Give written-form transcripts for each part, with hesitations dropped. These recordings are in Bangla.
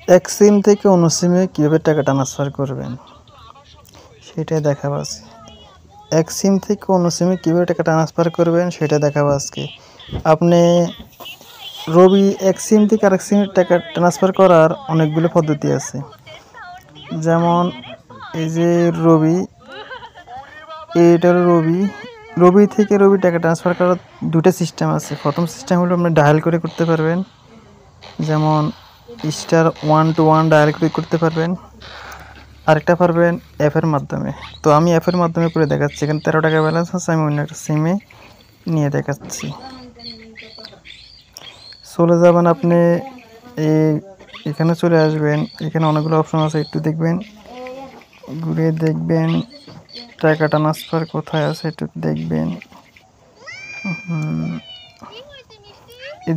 এক সিম থেকে অন্য সিমে কীভাবে টাকা ট্রান্সফার করবেন সেটাই দেখাবো আজকে। এক সিম থেকে অন্য সিমে কীভাবে টাকা ট্রান্সফার করবেন সেটা দেখাবো আজকে। আপনি রবি এক সিম থেকে আরেক সিমে টাকা ট্রান্সফার করার অনেকগুলো পদ্ধতি আছে। যেমন এই যে রবি, এটা রবি থেকে রবি টাকা ট্রান্সফার করার দুটো সিস্টেম আছে। প্রথম সিস্টেম হলো আপনি ডায়াল করে করতে পারবেন, যেমন *121 ডায়াল করে করতে পারবেন। আরেকটা পারবেন অ্যাপের মাধ্যমে। তো আমি অ্যাপের মাধ্যমে করে দেখাচ্ছি। এখানে 13 টাকা ব্যালেন্স আছে, আমি অন্য একটা সিমে নিয়ে দেখাচ্ছি। চলে যাবেন আপনি এখানে চলে আসবেন। এখানে অনেকগুলো অপশন আছে, একটু দেখবেন, ঘুরে দেখবেন টাকা ট্রান্সফার কোথায় আছে একটু দেখবেন।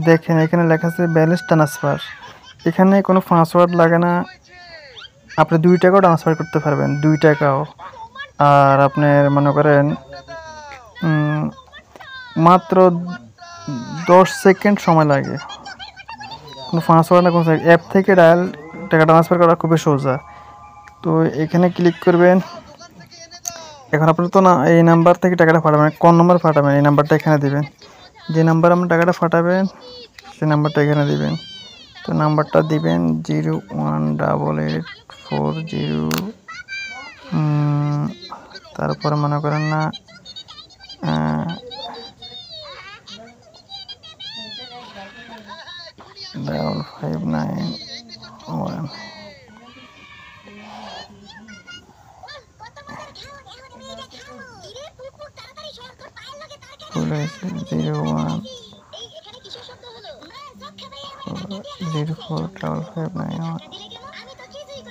দেখেন এখানে লেখা আছে ব্যালেন্স ট্রান্সফার। এখানে কোনো পাসওয়ার্ড লাগে না, আপনি 2 টাকাও ট্রান্সফার করতে পারবেন, 2 টাকাও। আর আপনার মনে করেন মাত্র 10 সেকেন্ড সময় লাগে, কোনো পাসওয়ার্ড না কোনো। অ্যাপ থেকে ডায়াল টাকা ট্রান্সফার করা খুবই সোজা। তো এখানে ক্লিক করবেন। এখন আপনি তো না এই নাম্বার থেকে টাকাটা পাঠাবেন, কোন নম্বর পাঠাবেন এই নাম্বারটা এখানে দিবেন। যে নাম্বার আপনি টাকাটা পাঠাবেন সেই নাম্বারটা এখানে দিবেন। তো নাম্বারটা দিবেন 018840, তারপরে মনে করেন না 5591 01045591।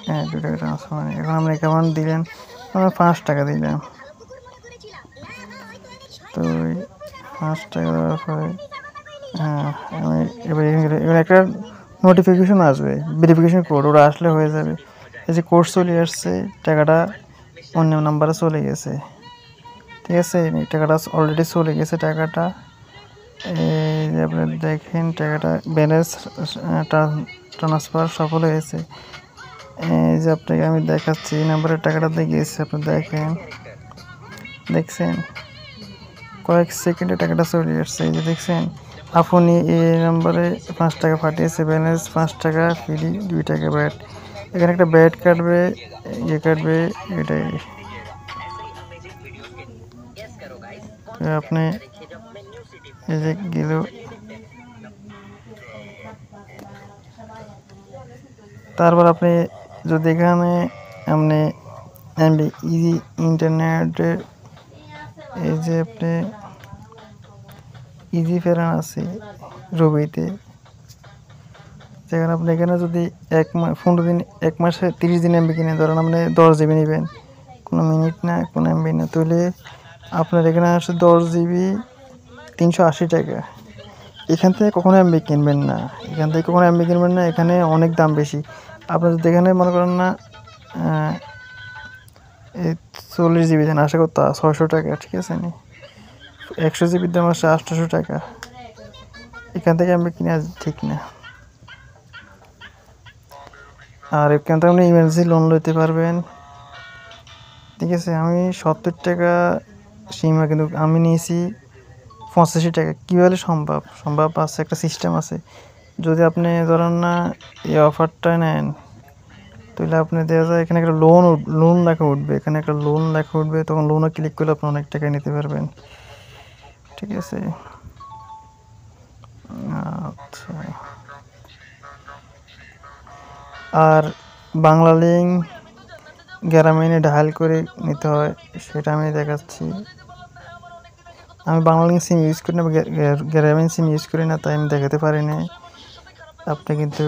হ্যাঁ, 2 টাকা ট্রান্সফার। এখন আপনি কেমন দিলেন, আমরা 5 টাকা দিলাম। তো 5 টাকা দেওয়ার পরে আমি এবার একটা নোটিফিকেশন আসবে, ভেরিফিকেশন কোড, ওটা আসলে হয়ে যাবে। এই যে কোড চলে আসছে, টাকাটা অন্য নাম্বারে চলে গেছে, ঠিক আছে। টাকাটা অলরেডি চলে গেছে। টাকাটা এই যে আপনি দেখেন, টাকাটা ব্যালেন্স ট্রান্সফার সফল হয়েছে। এই যে আপনাকে আমি দেখাচ্ছি, এই নাম্বারে টাকাটা দিয়ে গেছে, আপনি দেখছেন কয়েক সেকেন্ডে টাকাটা চলে আসছে। এই যে দেখছেন, আপনি এই নাম্বারে 5 টাকা পাঠিয়েছে, ব্যালেন্স 5 টাকা, ফ্রি 2 টাকা ব্যাট। এখানে একটা ব্যাট কাটবে, কাটবে, এটাই। আপনি এই যে গেল, তারপর আপনি যদি এখানে আপনি ইজি ইন্টারনেটের এই যে আপনি ইজি ফেরান আছে রবিতে, যেখানে আপনি এখানে যদি 15 দিন, 1 মাসে 30 দিন এমবি কিনে, ধরেন আপনি 10 জিবি নেবেন, কোনো মিনিট না কোনো এমবি না, তাহলে আপনার এখানে আসে 10 জিবি 380 টাকা। এখান থেকে কখনো এমবি কিনবেন না, এখানে অনেক দাম বেশি। আপনার যদি এখানে মনে করেন না 40 জিবি দেন, আসে কত 600 টাকা, ঠিক আছে নি। 100 জিবির দাম আসে 800 টাকা। এখান থেকে এমবি কিনে ঠিক না। আর এখান থেকে আপনি ইমার্জেন্সি লোন লইতে পারবেন, ঠিক আছে। আমি 70 টাকা সীমা, কিন্তু আমি নিয়েছি 85 টাকা। কীভাবে সম্ভব আছে, একটা সিস্টেম আছে। যদি আপনি ধরেন না এই অফারটা নেন, তাহলে আপনি দেওয়া যায় এখানে একটা লোন লেখা উঠবে, তখন লোনে ক্লিক করলে আপনি অনেক টাকা নিতে পারবেন, ঠিক আছে। আচ্ছা, আর বাংলা লিঙ্ক গ্রামীণে ডায়াল করে নিতে হয়, সেটা আমি দেখাচ্ছি। আমি বাংলা লিঙ্ক সিম ইউজ করি না, গ্রামীণ সিম ইউজ করি না, তাই আমি দেখাতে পারি না। আপনি কিন্তু